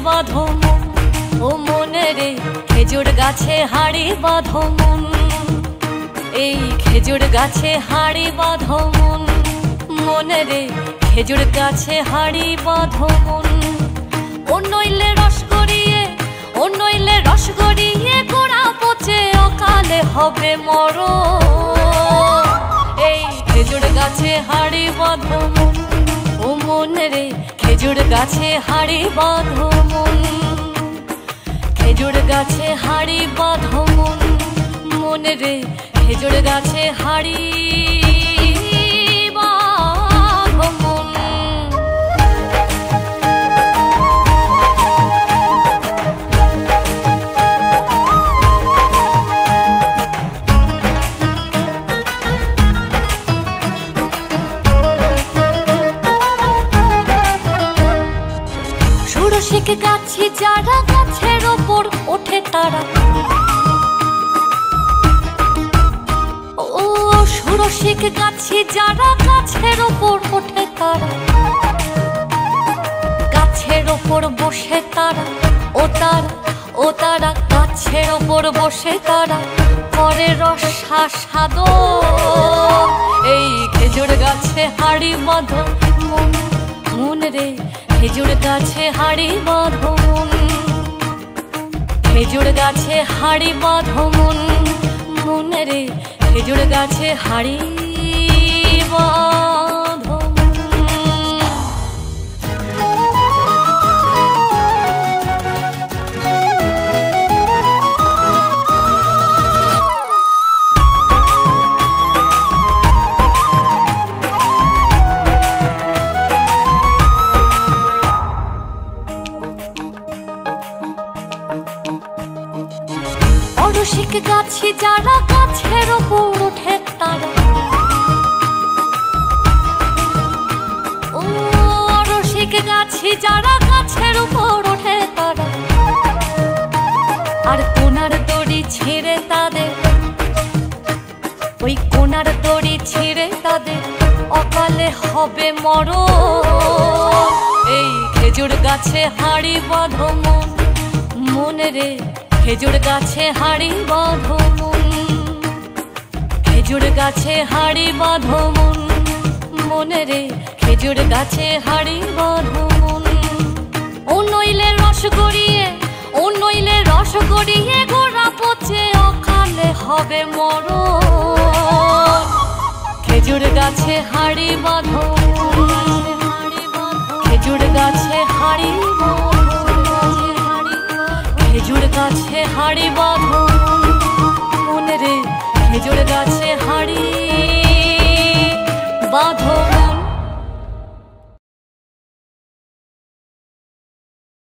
বাঁধো মন, ও মনে রে খেজুর গাছে হাড়ি বাঁধো মন, এই খেজুর গাছে হাড়ি বাঁধো মন, মনে রে খেজুর গাছে হাড়ি বাঁধো মন। ও নইলে রস গড়িয়ে, ও নইলে রস গড়িয়ে গোড়া পচে অকালে হবে মরণ। এই খেজুর গাছে হাড়ি বাঁধো মন, ও মনে রে খেজুর গাছে হাড়ি বাঁধো মন, খেজুর গাছে হাড়ি বাঁধো মন, মনে রে খেজুর গাছে হাড়ি বাঁধো মন। ষোড়শিক গাছি যারা গাছের ওপর ওঠে তারা, ও ষোড়শিক গাছি যারা গাছের ওপর ওঠে তারা, গাছের ওপর বসে তারা, ও তারা, ও তারা গাছের ওপর বসে তারা করে রসাস্বাদন। এই খেজুর গাছে হাড়ি বাঁধো মন, মন রে খেজুর গাছে হাড়ি বাঁধো মন, খেজুর গাছে হাড়ি বাঁধো মন, মনে রে খেজুর গাছে হাড়ি বাঁধো মন। রসিক গাছি যারা গাছের ওপর ওঠে তারা, ও রসিক গাছি যারা গাছের ওপর ওঠে তারা, আর কোনার দড়ি ছিঁড়ে তাদের, ওই কোনার দড়ি ছিঁড়ে তাদের অকালে হবে মরণ। এই খেজুর গাছে হাড়ি বাঁধো মন, মনে রে খেজুর গাছে হাড়ি বাঁধো মন, খেজুর গাছে হাড়ি বাঁধো মন, মনে রে খেজুর গাছে হাড়ি বাঁধো মন। ও নইলে রস গড়িয়ে, ও নইলে রস গড়িয়ে গোড়া পচে অকালে হবে মরণ। খেজুর গাছে হাড়ি বাঁধো মন, খেজুর গাছে হাড়ি খেজুর গাছে হাড়ি বাঁধো মন রে খেজুর গাছে হাড়ি বাঁধো।